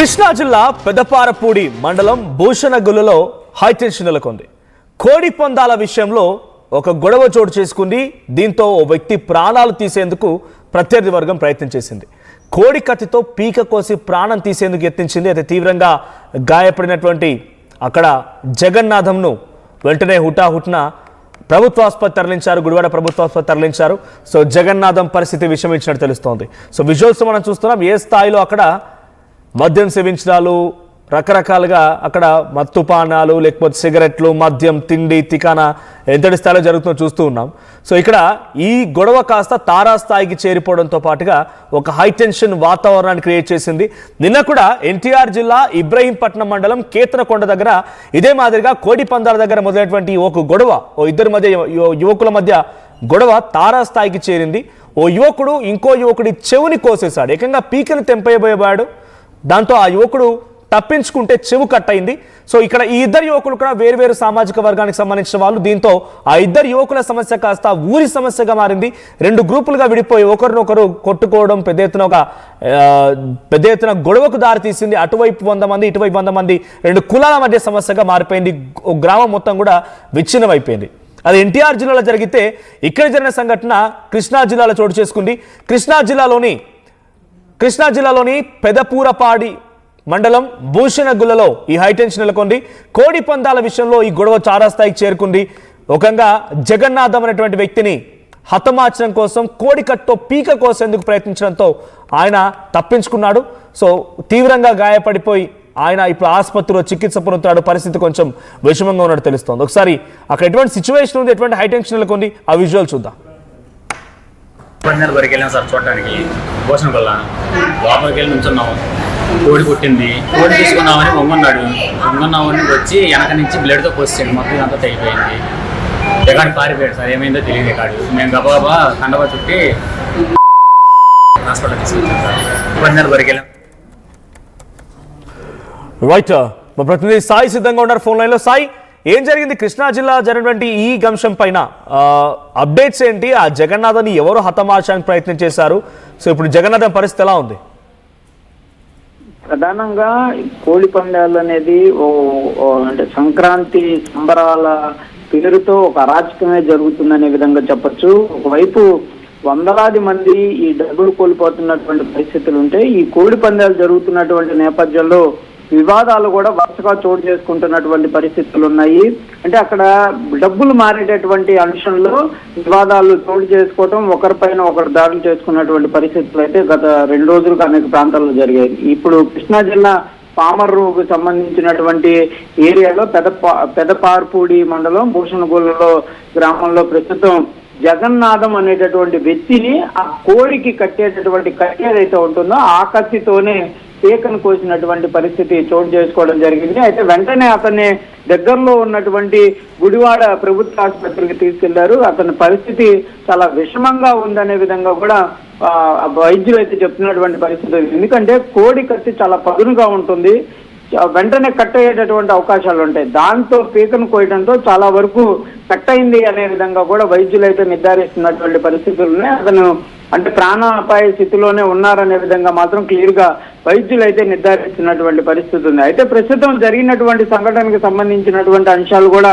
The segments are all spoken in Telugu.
కృష్ణా జిల్లా పెదపారపూడి మండలం భూషణగులలో హైటెన్షన్ నెలకొంది. కోడి పందాల విషయంలో ఒక గొడవ చోటు చేసుకుంది. దీంతో ఓ వ్యక్తి ప్రాణాలు తీసేందుకు ప్రత్యర్థి వర్గం ప్రయత్నం చేసింది. కోడి కత్తితో పీక కోసి ప్రాణం తీసేందుకు యత్నించింది. అయితే తీవ్రంగా గాయపడినటువంటి అక్కడ జగన్నాథంను వెంటనే హుటాహుట్న ప్రభుత్వ ఆసుపత్రి తరలించారు. గుడివాడ ప్రభుత్వ ఆసుపత్రి తరలించారు. సో జగన్నాథం పరిస్థితి విషమించినట్టు తెలుస్తోంది. సో విజువల్స్ మనం చూస్తున్నాం. ఏ స్థాయిలో అక్కడ మద్యం సేవించడాలు, రకరకాలుగా అక్కడ మత్తుపానాలు, లేకపోతే సిగరెట్లు, మద్యం, తిండి, తికానా ఎంతటి స్థాయిలో జరుగుతుందో చూస్తూ ఉన్నాం. సో ఇక్కడ ఈ గొడవ కాస్త తారాస్థాయికి చేరిపోవడంతో పాటుగా ఒక హైటెన్షన్ వాతావరణాన్ని క్రియేట్ చేసింది. నిన్న కూడా ఎన్టీఆర్ జిల్లా ఇబ్రహీంపట్నం మండలం కేతనకొండ దగ్గర ఇదే మాదిరిగా కోడి పందాల దగ్గర మొదలైనటువంటి ఒక గొడవ, యువకుల మధ్య గొడవ తారాస్థాయికి చేరింది. ఓ యువకుడు ఇంకో యువకుడి చెవుని కోసేశాడు. ఏకంగా పీకను తెంపేయబోయాడు. దాంతో ఆ యువకుడు తప్పించుకుంటే చెవు కట్ అయింది. సో ఇక్కడ ఈ ఇద్దరు యువకులు కూడా వేరువేరు సామాజిక వర్గానికి సంబంధించిన వాళ్ళు. దీంతో ఆ ఇద్దరు యువకుల సమస్య కాస్త ఊరి సమస్యగా మారింది. రెండు గ్రూపులుగా విడిపోయి ఒకరినొకరు కొట్టుకోవడం పెద్ద ఎత్తున గొడవకు దారితీసింది. అటువైపు 100 మంది, ఇటువైపు 100 మంది, రెండు కులాల మధ్య సమస్యగా మారిపోయింది. గ్రామం మొత్తం కూడా విచ్ఛిన్నమైపోయింది. అది ఎన్టీఆర్ జిల్లాలో జరిగితే ఇక్కడ జరిగిన సంఘటన కృష్ణా జిల్లాలో చోటు చేసుకుంది. కృష్ణా జిల్లాలోని పెదపూరపాడి మండలం భూషణగులలో ఈ హైటెన్షన్ నెలకొంది. కోడి పందాల విషయంలో ఈ గొడవ చారాస్థాయికి చేరుకుంది. ఒకంగా జగన్నాథం అనేటువంటి వ్యక్తిని హతమార్చడం కోసం కోడి కట్టుతో పీక కోసేందుకు ప్రయత్నించడంతో ఆయన తప్పించుకున్నాడు. సో తీవ్రంగా గాయపడిపోయి ఆయన ఇప్పుడు ఆసుపత్రిలో చికిత్స పొందుతాడు. పరిస్థితి కొంచెం విషమంగా ఉన్నట్టు తెలుస్తోంది. ఒకసారి అక్కడ ఎటువంటి సిచ్యువేషన్ ఉంది, ఎటువంటి హైటెన్షన్ నెలకొంది, ఆ విజువల్ చూద్దాం. వరకు వెళ్ళాం సార్ చూడటానికి. భూషణ వల్ల లోపలికి వెళ్ళి నుంచున్నాము. కోడి పుట్టింది, కోడి తీసుకున్నామని వంగున్నామని వచ్చి వెనక నుంచి బ్లడ్తో కోసేయండి. మొత్తం అంతా తెగిపోయింది. ఎక్కడికి పారిపోయాడు సార్, ఏమైందో తెలియదు. ఎక్కడు మేము గబాబా కండవ చుట్టి హాస్పిటల్ తీసుకొచ్చాం సార్. వరకు వెళ్ళాం. రైట్, మా ప్రతినిధి సాయి సిద్ధంగా ఉన్నారు ఫోన్ లైన్లో. సాయి, ఏం జరిగింది కృష్ణా జిల్లా జరిగినటువంటి ఈ అంశం పైన అప్డేట్స్ ఏంటి? ఆ జగన్నాథాన్ని ఎవరు హతమార్చడానికి ప్రయత్నం చేశారు? సో ఇప్పుడు జగన్నాథం పరిస్థితి ఎలా ఉంది? ప్రధానంగా కోడి పందాలు అనేది అంటే సంక్రాంతి సంబరాల పేరుతో ఒక అరాచకమే జరుగుతుందనే విధంగా చెప్పొచ్చు. ఒకవైపు వందలాది మంది ఈ డబ్బులు కోల్పోతున్నటువంటి పరిస్థితులు ఉంటే, ఈ కోడి పందాలు జరుగుతున్నటువంటి నేపథ్యంలో వివాదాలు కూడా వరుసగా చోటు చేసుకుంటున్నటువంటి పరిస్థితులు ఉన్నాయి. అంటే అక్కడ డబ్బులు మారేటటువంటి అంశంలో వివాదాలు చోటు చేసుకోవటం, ఒకరిపైన ఒకరు దాడులు చేసుకున్నటువంటి పరిస్థితులు అయితే గత 2 రోజులుగా అనేక ప్రాంతాల్లో జరిగాయి. ఇప్పుడు కృష్ణా జిల్లా పామర్రుకు సంబంధించినటువంటి ఏరియాలో పెదపార్పూడి మండలం భూషణగూలలో గ్రామంలో ప్రస్తుతం జగన్నాథం అనేటటువంటి వ్యక్తిని ఆ కోడికి కట్టేటటువంటి కత్తి ఏదైతే ఉంటుందో ఆ కత్తితోనే పీకను కోసినటువంటి పరిస్థితి చోటు చేసుకోవడం జరిగింది. అయితే వెంటనే అతన్ని దగ్గరలో ఉన్నటువంటి గుడివాడ ప్రభుత్వ ఆసుపత్రికి తీసుకెళ్లారు. అతని పరిస్థితి చాలా విషమంగా ఉందనే విధంగా కూడా వైద్యులు అయితే చెప్తున్నటువంటి పరిస్థితి. ఎందుకంటే కోడి కత్తి చాలా పదునుగా ఉంటుంది, వెంటనే కట్ అయ్యేటటువంటి అవకాశాలు ఉంటాయి. దాంతో పీకను కోయడంతో చాలా వరకు కట్ అయింది అనే విధంగా కూడా వైద్యులు అయితే నిర్ధారిస్తున్నటువంటి పరిస్థితులు ఉన్నాయి. అతను అంటే ప్రాణాపాయ స్థితిలోనే ఉన్నారనే విధంగా మాత్రం క్లియర్ గా వైద్యులు అయితే నిర్ధారిస్తున్నటువంటి పరిస్థితి ఉంది. అయితే ప్రస్తుతం జరిగినటువంటి సంఘటనకు సంబంధించినటువంటి అంశాలు కూడా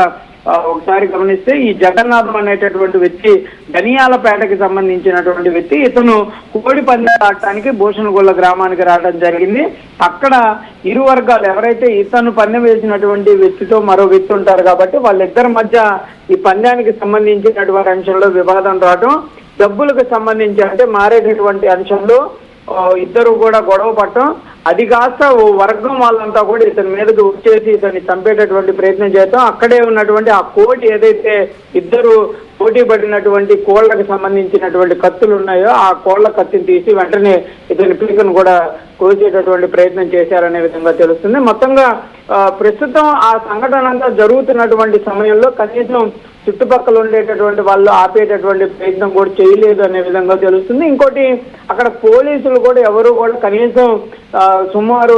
ఒకసారి గమనిస్తే, ఈ జగన్నాథం అనేటటువంటి వ్యక్తి ధనియాలపేటకి సంబంధించినటువంటి వ్యక్తి. ఇతను కోడి పందాలు ఆడటానికి భూషణగొల్ల గ్రామానికి రావడం జరిగింది. అక్కడ ఇరు వర్గాలు ఎవరైతే ఇతను పందెం వేసినటువంటి వ్యక్తితో మరో వ్యక్తి ఉంటారు కాబట్టి వాళ్ళిద్దరి మధ్య ఈ పందానికి సంబంధించినటువంటి అంశంలో వివాదం రావడం, డబ్బులకు సంబంధించి అంటే మారేటటువంటి అంశంలో ఇద్దరు కూడా గొడవ పడటం, అది కాస్త ఓ వర్గం వాళ్ళంతా కూడా ఇతని మీదకి వచ్చేసి ఇతన్ని చంపేటటువంటి ప్రయత్నం చేద్దాం. అక్కడే ఉన్నటువంటి ఆ కోడి ఏదైతే ఇద్దరు పోటీ పడినటువంటి కోళ్లకు సంబంధించినటువంటి కత్తులు ఉన్నాయో ఆ కోళ్ల కత్తిని తీసి వెంటనే ఇతని పీకను కూడా కోసేటటువంటి ప్రయత్నం చేశారనే విధంగా తెలుస్తుంది. మొత్తంగా ప్రస్తుతం ఆ సంఘటన అంతా జరుగుతున్నటువంటి సమయంలో కనీసం చుట్టుపక్కల ఉండేటటువంటి వాళ్ళు ఆపేటటువంటి ప్రయత్నం కూడా చేయలేదు అనే విధంగా తెలుస్తుంది. ఇంకోటి, అక్కడ పోలీసులు కూడా ఎవరు కూడా కనీసం సుమారు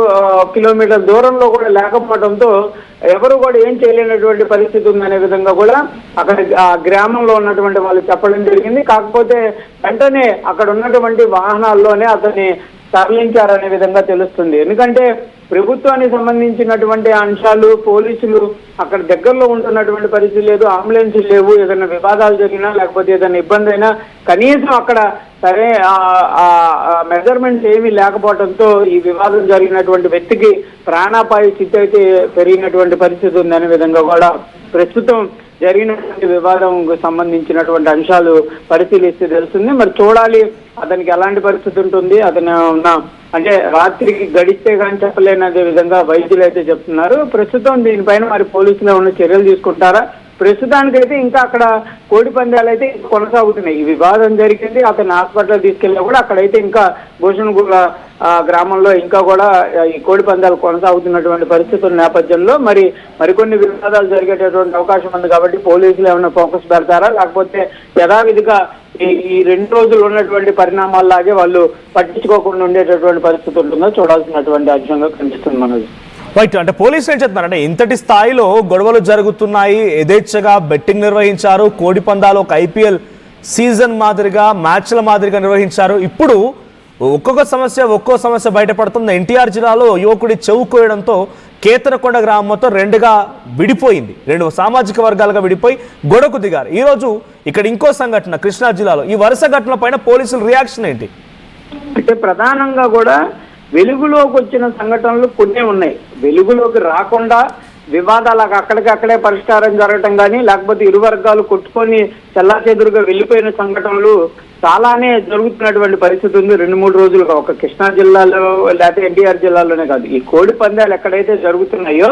కిలోమీటర్ దూరంలో కూడా లేకపోవడంతో ఎవరు కూడా ఏం చేయలేనటువంటి పరిస్థితి ఉందనే విధంగా కూడా అక్కడ ఆ గ్రామంలో ఉన్నటువంటి వాళ్ళు చెప్పడం జరిగింది. కాకపోతే వెంటనే అక్కడ ఉన్నటువంటి వాహనాల్లోనే అతన్ని తరలించారనే విధంగా తెలుస్తుంది. ఎందుకంటే ప్రభుత్వానికి సంబంధించినటువంటి అంశాలు పోలీసులు అక్కడ దగ్గరలో ఉంటున్నటువంటి పరిస్థితి లేదు, అంబులెన్సులు లేవు, ఏదైనా వివాదాలు జరిగినా లేకపోతే ఏదైనా ఇబ్బంది అయినా కనీసం అక్కడ సరే మెజర్మెంట్స్ ఏమీ లేకపోవడంతో ఈ వివాదం జరిగినటువంటి వ్యక్తికి ప్రాణాపాయ స్థితి అయితే పెరిగినటువంటి పరిస్థితి ఉందనే విధంగా కూడా ప్రస్తుతం జరిగినటువంటి వివాదంకు సంబంధించినటువంటి అంశాలు పరిశీలిస్తే తెలుస్తుంది. మరి చూడాలి అతనికి ఎలాంటి పరిస్థితి ఉంటుంది, అతను అంటే రాత్రికి గడిస్తే కానీ చెప్పలేనదే విధంగా వైద్యులు అయితే చెప్తున్నారు. ప్రస్తుతం దీనిపైన మరి పోలీసులు ఏమైనా చర్యలు తీసుకుంటారా? ప్రస్తుతానికైతే ఇంకా అక్కడ కోడి పందాలు అయితే కొనసాగుతున్నాయి. ఈ వివాదం జరిగింది, అతను హాస్పిటల్ తీసుకెళ్ళినా కూడా అక్కడైతే ఇంకా భూషణగుల గ్రామంలో ఇంకా కూడా ఈ కోడి పందాలు కొనసాగుతున్నటువంటి పరిస్థితుల నేపథ్యంలో మరికొన్ని వివాదాలు జరిగేటటువంటి అవకాశం ఉంది. కాబట్టి పోలీసులు ఏమైనా ఫోకస్ పెడతారా, లేకపోతే యథావిధిగా ఈ 2 రోజులు ఉన్నటువంటి పరిణామాల్లాగే వాళ్ళు పట్టించుకోకుండా ఉండేటటువంటి పరిస్థితి ఉంటుందో చూడాల్సినటువంటి అంశంగా కనిపిస్తుంది మనది. రైట్, అంటే పోలీసులు ఏం చెప్తున్నారంటే ఇంతటి స్థాయిలో గొడవలు జరుగుతున్నాయి, యథేచ్ఛగా బెట్టింగ్ నిర్వహించారు, కోడి పందాలు ఒక ఐపీఎల్ సీజన్ మాదిరిగా మ్యాచ్ల మాదిరిగా నిర్వహించారు. ఇప్పుడు ఒక్కొక్క సమస్య బయటపడుతుంది. ఎన్టీఆర్ జిల్లాలో యువకుడి చెవు కోయడంతో కేతనకొండ గ్రామం మొత్తం 2గా విడిపోయింది, 2 సామాజిక వర్గాలుగా విడిపోయి గొడవకు దిగారు. ఈరోజు ఇక్కడ ఇంకో సంఘటన కృష్ణా జిల్లాలో. ఈ వరుస ఘటనల పైన పోలీసుల రియాక్షన్ ఏంటి? అంటే ప్రధానంగా కూడా వెలుగులోకి వచ్చిన సంఘటనలు కొన్ని ఉన్నాయి. వెలుగులోకి రాకుండా వివాదాలకు అక్కడికక్కడే పరిష్కారం జరగటం కానీ లేకపోతే ఇరు వర్గాలు కొట్టుకొని చెల్లాచెదురుగా వెళ్ళిపోయిన సంఘటనలు చాలానే జరుగుతున్నటువంటి పరిస్థితి ఉంది. 2-3 రోజులుగా ఒక కృష్ణా జిల్లాలో లేకపోతే ఎన్టీఆర్ జిల్లాలోనే కాదు, ఈ కోడి పందాలు ఎక్కడైతే జరుగుతున్నాయో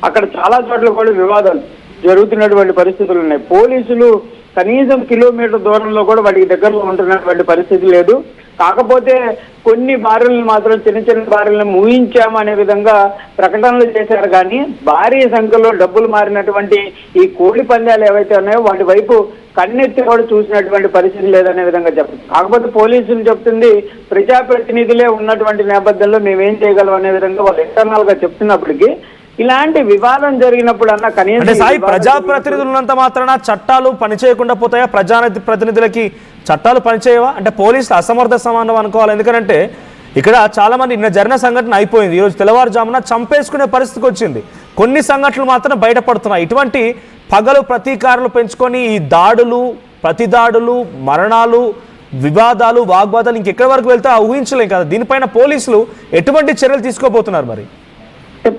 అక్కడ చాలా చోట్ల కూడా వివాదాలు జరుగుతున్నటువంటి పరిస్థితులు ఉన్నాయి. పోలీసులు కనీసం కిలోమీటర్ దూరంలో కూడా వాటికి దగ్గరలో ఉంటున్నటువంటి పరిస్థితి లేదు. కాకపోతే కొన్ని బారులను మాత్రం చిన్న బారులను ముగించాము అనే విధంగా ప్రకటనలు చేశారు. కానీ భారీ సంఖ్యలో డబ్బులు మారినటువంటి ఈ కోడి పందాలు ఏవైతే ఉన్నాయో వాటి వైపు కన్నెత్తి కూడా చూసినటువంటి పరిస్థితి లేదనే విధంగా చెప్తుంది. కాకపోతే పోలీసులు చెప్తుంది ప్రజాప్రతినిధులే ఉన్నటువంటి నేపథ్యంలో మేమేం చేయగలం అనే విధంగా వాళ్ళు ఇంటర్నల్ గా చెప్తున్నప్పటికీ ఇలాంటి వివాదం జరిగినప్పుడు అన్న కనీసం సాయి ప్రజాప్రతినిధులంత మాత్రాన చట్టాలు పనిచేయకుండా పోతాయా? ప్రజాప్రతినిధులకి చట్టాలు పనిచేయవా? అంటే పోలీసులు అసమర్థ సమానం అనుకోవాలి. ఎందుకంటే ఇక్కడ చాలా మంది నిన్న జరిగిన సంఘటన అయిపోయింది, ఈరోజు తెల్లవారుజామున చంపేసుకునే పరిస్థితికి వచ్చింది. కొన్ని సంఘటనలు మాత్రం బయటపడుతున్నాయి. ఇటువంటి పగలు ప్రతీకారాలు పెంచుకొని ఈ దాడులు, ప్రతిదాడులు, మరణాలు, వివాదాలు, వాగ్వాదాలు ఇంకెక్కడి వరకు వెళ్తే ఊహించలేం కదా. దీనిపైన పోలీసులు ఎటువంటి చర్యలు తీసుకోబోతున్నారు? మరి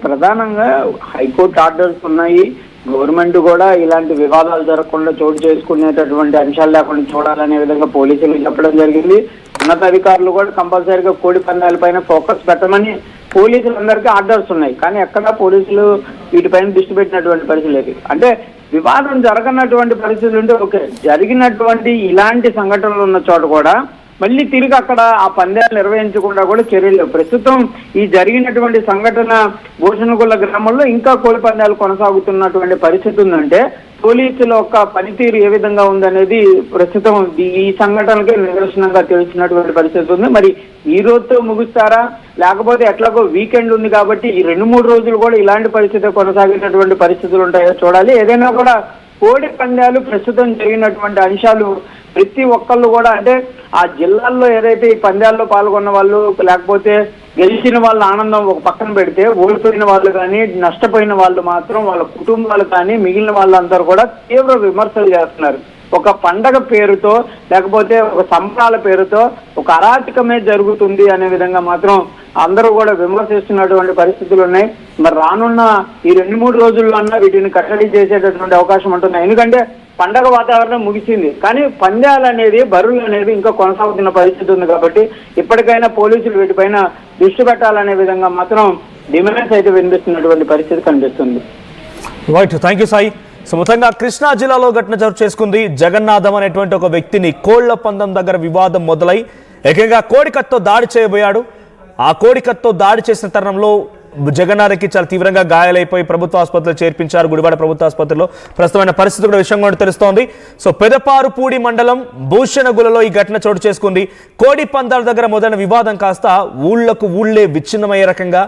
ప్రధానంగా హైకోర్టు ఆర్డర్స్ ఉన్నాయి. గవర్నమెంట్ కూడా ఇలాంటి వివాదాలు జరగకుండా చోటు చేసుకునేటటువంటి అంశాలు లేకుండా చూడాలనే విధంగా పోలీసులు చెప్పడం జరిగింది. ఉన్నతాధికారులు కూడా కంపల్సరీగా కోడి పందాల పైన ఫోకస్ పెట్టమని పోలీసులందరికీ ఆర్డర్స్ ఉన్నాయి. కానీ ఎక్కడా పోలీసులు వీటిపైన దృష్టి పెట్టినటువంటి పరిస్థితి లేదు. అంటే వివాదం జరగనటువంటి పరిస్థితులు ఉంటే ఓకే, జరిగినటువంటి ఇలాంటి సంఘటనలు ఉన్న చోట కూడా మళ్ళీ తిరిగి అక్కడ ఆ పందాలు నిర్వహించకుండా కూడా చర్యలు. ప్రస్తుతం ఈ జరిగినటువంటి సంఘటన భూషణగుల గ్రామంలో ఇంకా కోడి పందాలు కొనసాగుతున్నటువంటి పరిస్థితి ఉందంటే పోలీసుల యొక్క పనితీరు ఏ విధంగా ఉందనేది ప్రస్తుతం ఈ సంఘటనకే నిదర్శనంగా తెలిసినటువంటి పరిస్థితి ఉంది. మరి ఈ రోజుతో ముగుస్తారా, లేకపోతే ఎట్లాగో వీకెండ్ ఉంది కాబట్టి ఈ 2-3 రోజులు కూడా ఇలాంటి పరిస్థితి కొనసాగేటటువంటి పరిస్థితులు ఉంటాయో చూడాలి. ఏదైనా కూడా కోడి పందాలు ప్రస్తుతం జరిగినటువంటి అంశాలు ప్రతి ఒక్కళ్ళు కూడా అంటే ఆ జిల్లాల్లో ఏదైతే ఈ పందాల్లో పాల్గొన్న వాళ్ళు లేకపోతే గెలిచిన వాళ్ళ ఆనందం ఒక పక్కన పెడితే ఓడిపోయిన వాళ్ళు కానీ నష్టపోయిన వాళ్ళు మాత్రం వాళ్ళ కుటుంబాలు కానీ మిగిలిన వాళ్ళందరూ కూడా తీవ్ర విమర్శలు చేస్తున్నారు. ఒక పండగ పేరుతో లేకపోతే ఒక సంబరాల పేరుతో ఒక అరాచకమే జరుగుతుంది అనే విధంగా మాత్రం అందరూ కూడా విమర్శిస్తున్నటువంటి పరిస్థితులు ఉన్నాయి. మరి రానున్న ఈ 2-3 రోజుల్లో అన్నా వీటిని కట్టడి చేసేటటువంటి అవకాశం ఉంటున్నాయి. ఎందుకంటే పండగ వాతావరణం ముగిసింది, కానీ పందాలు అనేది బరువులు అనేది ఇంకా కొనసాగుతున్న పరిస్థితి ఉంది. కాబట్టి ఇప్పటికైనా పోలీసులు వీటిపైన దృష్టి పెట్టాలనే విధంగా మాత్రం డిమాండ్స్ అయితే వినిపిస్తున్నటువంటి పరిస్థితి కనిపిస్తుంది. Right, thank you Sai. So మొత్తంగా కృష్ణా జిల్లాలో ఘటన చోటు చేసుకుంది. జగన్నాథం అనేటువంటి ఒక వ్యక్తిని కోళ్ల పందెం దగ్గర వివాదం మొదలై ఏకంగా కోడికత్తో దాడి చేయబోయాడు. ఆ కోడికత్తో దాడి చేసిన తరుణంలో జగన్నాథ్కి చాలా తీవ్రంగా గాయాలైపోయి ప్రభుత్వ ఆసుపత్రిలో చేర్పించారు. గుడివాడ ప్రభుత్వ ఆసుపత్రిలో ప్రస్తుతమైన పరిస్థితి కూడా విషయం కూడా తెలుస్తోంది. సో పెదపారుపూడి మండలం భూషణగులలో ఈ ఘటన చోటు చేసుకుంది. కోడి పందాల దగ్గర మొదలైన వివాదం కాస్త ఊళ్లకు ఊళ్లే విచ్ఛిన్నమయ్యే రకంగా